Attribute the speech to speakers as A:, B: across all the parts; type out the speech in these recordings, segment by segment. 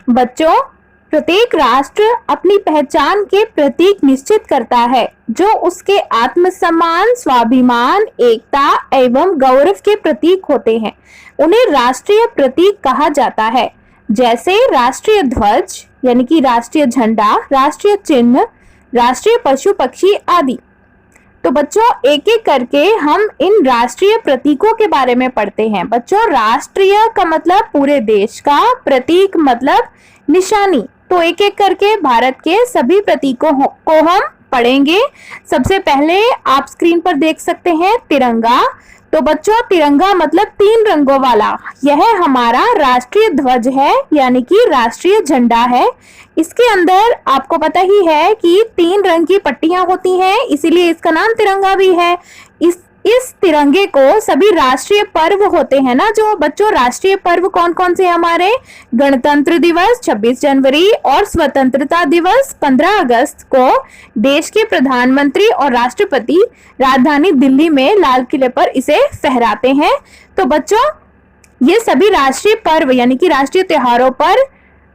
A: बच्चों, प्रत्येक राष्ट्र अपनी पहचान के प्रतीक निश्चित करता है जो उसके आत्मसम्मान, स्वाभिमान, एकता एवं गौरव के प्रतीक होते हैं। उन्हें राष्ट्रीय प्रतीक कहा जाता है, जैसे राष्ट्रीय ध्वज यानी कि राष्ट्रीय झंडा, राष्ट्रीय चिन्ह, राष्ट्रीय पशु पक्षी आदि। तो बच्चों, एक एक करके हम इन राष्ट्रीय प्रतीकों के बारे में पढ़ते हैं। बच्चों, राष्ट्रीय का मतलब पूरे देश का, प्रतीक मतलब निशानी। तो एक एक करके भारत के सभी प्रतीकों को हम पढ़ेंगे। सबसे पहले आप स्क्रीन पर देख सकते हैं तिरंगा। तो बच्चों, तिरंगा मतलब 3 रंगों वाला। यह हमारा राष्ट्रीय ध्वज है यानी कि राष्ट्रीय झंडा है। इसके अंदर आपको पता ही है कि 3 रंग की पट्टियां होती हैं, इसीलिए इसका नाम तिरंगा भी है। इस तिरंगे को सभी राष्ट्रीय पर्व होते हैं ना, जो बच्चों राष्ट्रीय पर्व कौन कौन से हमारे, गणतंत्र दिवस 26 जनवरी और स्वतंत्रता दिवस 15 अगस्त को देश के प्रधानमंत्री और राष्ट्रपति राजधानी दिल्ली में लाल किले पर इसे फहराते हैं। तो बच्चों, ये सभी राष्ट्रीय पर्व यानी कि राष्ट्रीय त्योहारों पर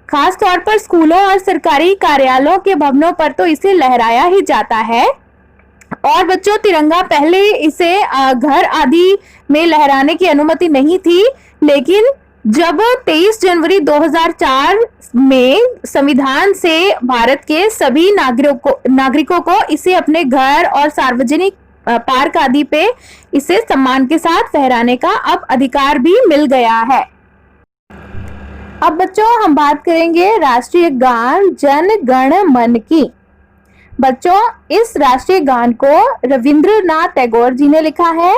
A: खास तौर पर स्कूलों और सरकारी कार्यालयों के भवनों पर तो इसे लहराया ही जाता है। और बच्चों, तिरंगा पहले इसे घर आदि में लहराने की अनुमति नहीं थी, लेकिन जब 23 जनवरी 2004 में संविधान से भारत के सभी नागरिकों को इसे अपने घर और सार्वजनिक पार्क आदि पे इसे सम्मान के साथ फहराने का अब अधिकार भी मिल गया है। अब बच्चों, हम बात करेंगे राष्ट्रीय गान जन गण मन की। बच्चों, इस राष्ट्रीय गान को रविंद्रनाथ टैगोर जी ने लिखा है।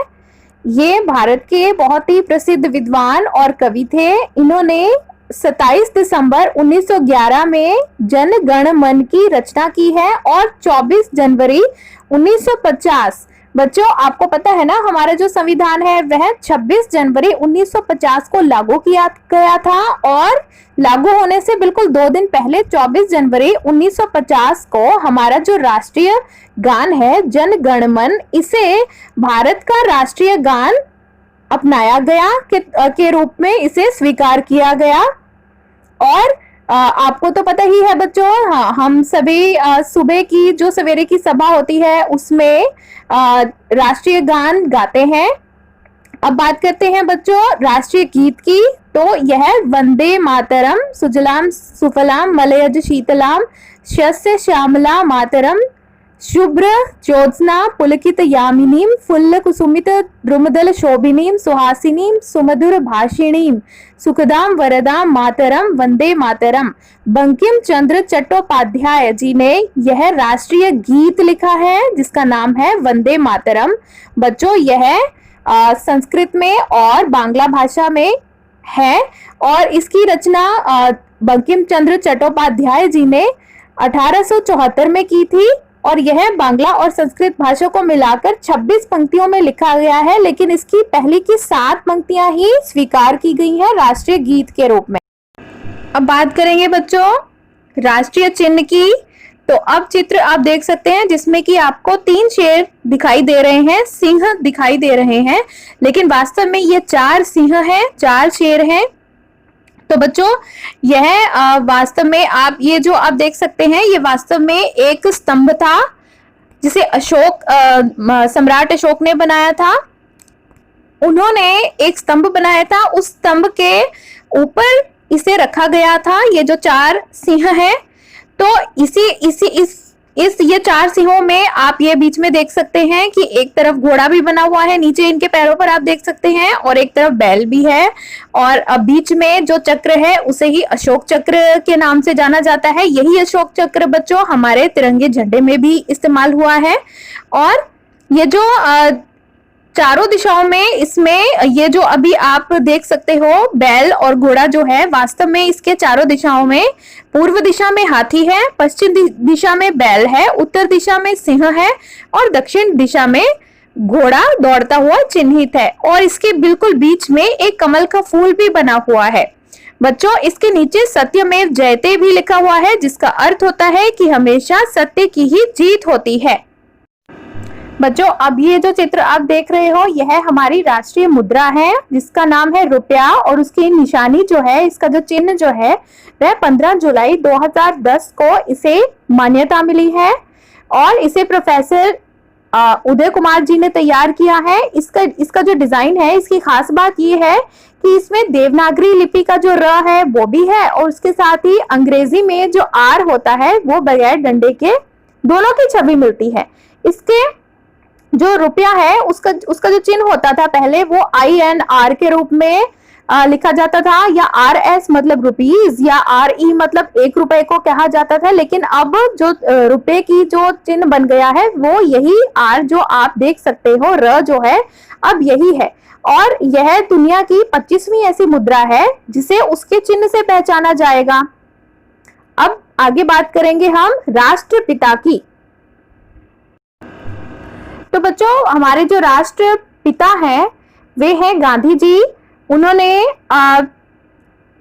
A: ये भारत के बहुत ही प्रसिद्ध विद्वान और कवि थे। इन्होंने 27 दिसंबर 1911 में जन गण मन की रचना की है और 24 जनवरी 1950, बच्चों आपको पता है ना, हमारा जो संविधान है वह 26 जनवरी 1950 को लागू किया गया था और लागू होने से बिल्कुल 2 दिन पहले 24 जनवरी 1950 को हमारा जो राष्ट्रीय गान है जन गण मन, इसे भारत का राष्ट्रीय गान अपनाया गया के रूप में इसे स्वीकार किया गया। और आपको तो पता ही है बच्चों, हाँ, हम सभी सुबह की जो सवेरे की सभा होती है उसमें राष्ट्रीय गान गाते हैं। अब बात करते हैं बच्चों राष्ट्रीय गीत की। तो यह वंदे मातरम, सुजलाम सुफलाम मलयज शीतलाम, शस्य श्यामला मातरम, शुभ्र ज्योत्स्ना पुलकित यामिनीम, फुल्ल कुसुमित द्रुमदल शोभिनीम, सुहासिनीम सुमधुर भाषिणीम, सुखदाम वरदाम मातरम वंदे मातरम। बंकिम चंद्र चट्टोपाध्याय जी ने यह राष्ट्रीय गीत लिखा है जिसका नाम है वंदे मातरम। बच्चों, यह संस्कृत में और बांग्ला भाषा में है और इसकी रचना बंकिम चंद्र चट्टोपाध्याय जी ने 1874 में की थी और यह बांग्ला और संस्कृत भाषा को मिलाकर 26 पंक्तियों में लिखा गया है, लेकिन इसकी पहली की 7 पंक्तियां ही स्वीकार की गई हैं राष्ट्रीय गीत के रूप में। अब बात करेंगे बच्चों राष्ट्रीय चिन्ह की। तो अब चित्र आप देख सकते हैं जिसमें कि आपको 3 शेर दिखाई दे रहे हैं, सिंह दिखाई दे रहे हैं, लेकिन वास्तव में ये 4 सिंह हैं, 4 शेर हैं। तो बच्चों, यह वास्तव में आप ये जो आप देख सकते हैं ये वास्तव में एक स्तंभ था जिसे सम्राट अशोक ने बनाया था। उन्होंने एक स्तंभ बनाया था, उस स्तंभ के ऊपर इसे रखा गया था। ये जो 4 सिंह हैं, तो ये 4 सिंहों में आप ये बीच में देख सकते हैं कि एक तरफ घोड़ा भी बना हुआ है, नीचे इनके पैरों पर आप देख सकते हैं, और एक तरफ बैल भी है, और बीच में जो चक्र है उसे ही अशोक चक्र के नाम से जाना जाता है। यही अशोक चक्र बच्चों हमारे तिरंगे झंडे में भी इस्तेमाल हुआ है। और ये जो चारों दिशाओं में इसमें ये जो अभी आप देख सकते हो बैल और घोड़ा जो है, वास्तव में इसके चारों दिशाओं में पूर्व दिशा में हाथी है, पश्चिम दिशा में बैल है, उत्तर दिशा में सिंह है और दक्षिण दिशा में घोड़ा दौड़ता हुआ चिन्हित है। और इसके बिल्कुल बीच में एक कमल का फूल भी बना हुआ है। बच्चों, इसके नीचे सत्यमेव जयते भी लिखा हुआ है, जिसका अर्थ होता है कि हमेशा सत्य की ही जीत होती है। बच्चों अब ये जो चित्र आप देख रहे हो यह हमारी राष्ट्रीय मुद्रा है जिसका नाम है रुपया, और उसकी निशानी जो है, इसका जो चिन्ह जो है वह 15 जुलाई 2010 को इसे मान्यता मिली है और इसे प्रोफेसर उदय कुमार जी ने तैयार किया है। इसका जो डिजाइन है, इसकी खास बात ये है कि इसमें देवनागरी लिपि का जो र है वो भी है और उसके साथ ही अंग्रेजी में जो आर होता है वो बगैर डंडे के दोनों की छवि मिलती है। इसके जो रुपया है उसका जो चिन्ह होता था पहले वो INR के रूप में लिखा जाता था, या RS मतलब रुपीज, या RE मतलब 1 रुपए को कहा जाता था। लेकिन अब जो रुपए की जो चिन्ह बन गया है वो यही R जो आप देख सकते हो, र जो है अब यही है। और यह दुनिया की 25वीं ऐसी मुद्रा है जिसे उसके चिन्ह से पहचाना जाएगा। अब आगे बात करेंगे हम राष्ट्रपिता की। तो बच्चों हमारे जो राष्ट्रपिता हैं वे हैं गांधी जी। उन्होंने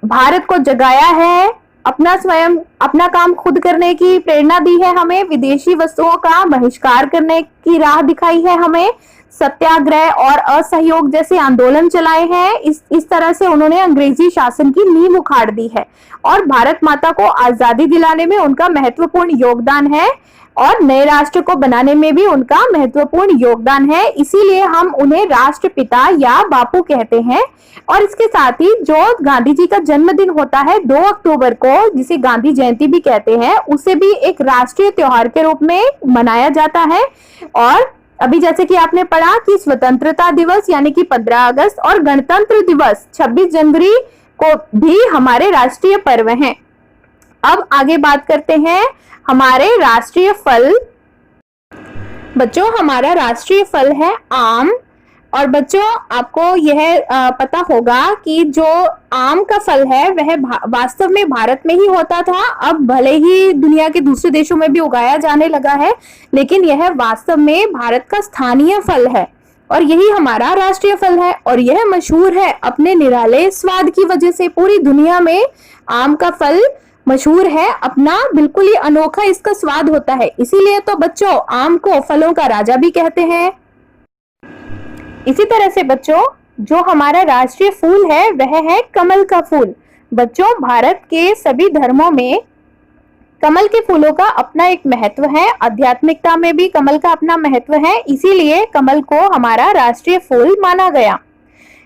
A: भारत को जगाया है, अपना काम खुद करने की प्रेरणा दी है हमें, विदेशी वस्तुओं का बहिष्कार करने की राह दिखाई है हमें, सत्याग्रह और असहयोग जैसे आंदोलन चलाए हैं। इस तरह से उन्होंने अंग्रेजी शासन की नींव उखाड़ दी है और भारत माता को आजादी दिलाने में उनका महत्वपूर्ण योगदान है और नए राष्ट्र को बनाने में भी उनका महत्वपूर्ण योगदान है। इसीलिए हम उन्हें राष्ट्रपिता या बापू कहते हैं। और इसके साथ ही जो गांधी जी का जन्मदिन होता है 2 अक्टूबर को, जिसे गांधी जयंती भी कहते हैं, उसे भी एक राष्ट्रीय त्योहार के रूप में मनाया जाता है। और अभी जैसे कि आपने पढ़ा कि स्वतंत्रता दिवस यानी कि 15 अगस्त और गणतंत्र दिवस 26 जनवरी को भी हमारे राष्ट्रीय पर्व हैं। अब आगे बात करते हैं हमारे राष्ट्रीय फल। बच्चों हमारा राष्ट्रीय फल है आम। और बच्चों आपको यह पता होगा कि जो आम का फल है वह वास्तव में भारत में ही होता था। अब भले ही दुनिया के दूसरे देशों में भी उगाया जाने लगा है, लेकिन यह वास्तव में भारत का स्थानीय फल है और यही हमारा राष्ट्रीय फल है। और यह मशहूर है अपने निराले स्वाद की वजह से। पूरी दुनिया में आम का फल मशहूर है, अपना बिल्कुल ही अनोखा इसका स्वाद होता है। इसीलिए तो बच्चों आम को फलों का राजा भी कहते हैं। इसी तरह से बच्चों जो हमारा राष्ट्रीय फूल है वह है कमल का फूल। बच्चों भारत के सभी धर्मों में कमल के फूलों का अपना एक महत्व है, आध्यात्मिकता में भी कमल का अपना महत्व है, इसीलिए कमल को हमारा राष्ट्रीय फूल माना गया।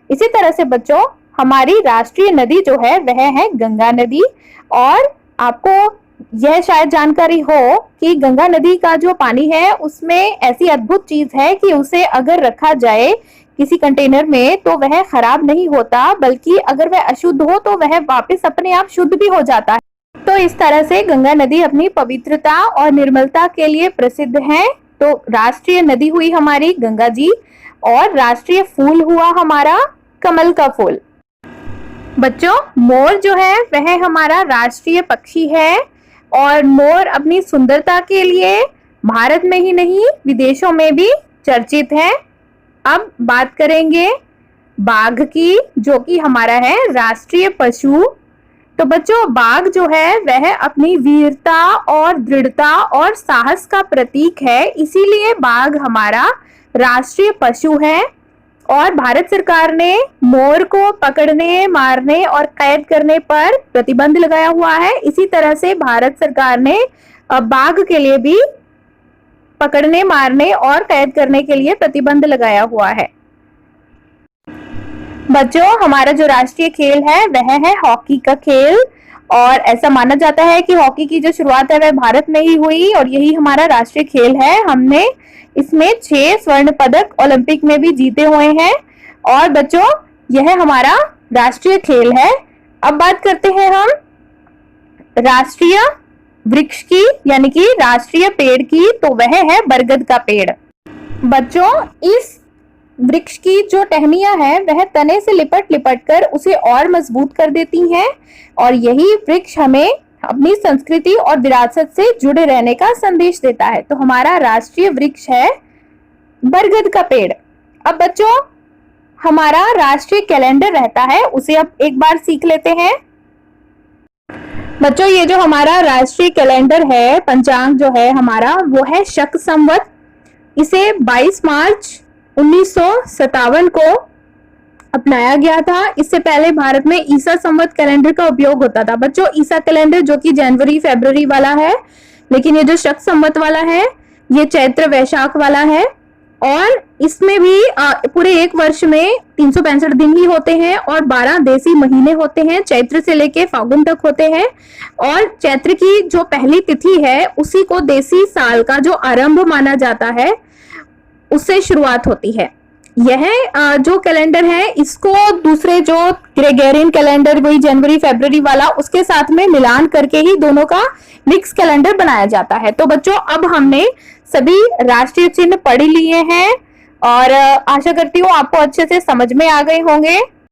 A: इसी तरह से बच्चों हमारी राष्ट्रीय नदी जो है वह है गंगा नदी। और आपको यह शायद जानकारी हो कि गंगा नदी का जो पानी है उसमें ऐसी अद्भुत चीज है कि उसे अगर रखा जाए किसी कंटेनर में तो वह खराब नहीं होता, बल्कि अगर वह अशुद्ध हो तो वह वापस अपने आप शुद्ध भी हो जाता है। तो इस तरह से गंगा नदी अपनी पवित्रता और निर्मलता के लिए प्रसिद्ध है। तो राष्ट्रीय नदी हुई हमारी गंगा जी और राष्ट्रीय फूल हुआ हमारा कमल का फूल। बच्चों मोर जो है वह हमारा राष्ट्रीय पक्षी है और मोर अपनी सुंदरता के लिए भारत में ही नहीं विदेशों में भी चर्चित है। अब बात करेंगे बाघ की, जो कि हमारा है राष्ट्रीय पशु। तो बच्चों बाघ जो है वह अपनी वीरता और दृढ़ता और साहस का प्रतीक है, इसीलिए बाघ हमारा राष्ट्रीय पशु है। और भारत सरकार ने मोर को पकड़ने, मारने और कैद करने पर प्रतिबंध लगाया हुआ है। इसी तरह से भारत सरकार ने बाघ के लिए भी पकड़ने, मारने और कैद करने के लिए प्रतिबंध लगाया हुआ है। बच्चों हमारा जो राष्ट्रीय खेल है वह है हॉकी का खेल। और ऐसा माना जाता है कि हॉकी की जो शुरुआत है वह भारत में ही हुई और यही हमारा राष्ट्रीय खेल है। हमने इसमें 6 स्वर्ण पदक ओलंपिक में भी जीते हुए हैं। और बच्चों यह हमारा राष्ट्रीय खेल है। अब बात करते हैं हम राष्ट्रीय वृक्ष की, यानी कि राष्ट्रीय पेड़ की। तो वह है बरगद का पेड़। बच्चों इस वृक्ष की जो टहनियां हैं वह तने से लिपट लिपट कर उसे और मजबूत कर देती हैं और यही वृक्ष हमें अपनी संस्कृति और विरासत से जुड़े रहने का संदेश देता है। तो हमारा राष्ट्रीय वृक्ष है बरगद का पेड़। अब बच्चों हमारा राष्ट्रीय कैलेंडर रहता है, उसे अब एक बार सीख लेते हैं। बच्चों ये जो हमारा राष्ट्रीय कैलेंडर है, पंचांग जो है हमारा, वो है शक संवत इसे 22 मार्च 1957 को अपनाया गया था। इससे पहले भारत में ईसा संवत कैलेंडर का उपयोग होता था। बच्चों, ईसा कैलेंडर जो कि जनवरी फरवरी वाला है, लेकिन ये जो शक संवत वाला है ये चैत्र वैशाख वाला है। और इसमें भी पूरे एक वर्ष में 365 दिन ही होते हैं और 12 देसी महीने होते हैं। चैत्र से लेके फागुन तक होते हैं और चैत्र की जो पहली तिथि है उसी को देसी साल का जो आरंभ माना जाता है उससे शुरुआत होती है। यह जो कैलेंडर है इसको दूसरे जो ग्रेगोरियन कैलेंडर वही जनवरी फरवरी वाला उसके साथ में मिलान करके ही दोनों का मिक्स कैलेंडर बनाया जाता है। तो बच्चों, अब हमने सभी राष्ट्रीय चिन्ह पढ़ लिए हैं और आशा करती हूँ आपको अच्छे से समझ में आ गए होंगे।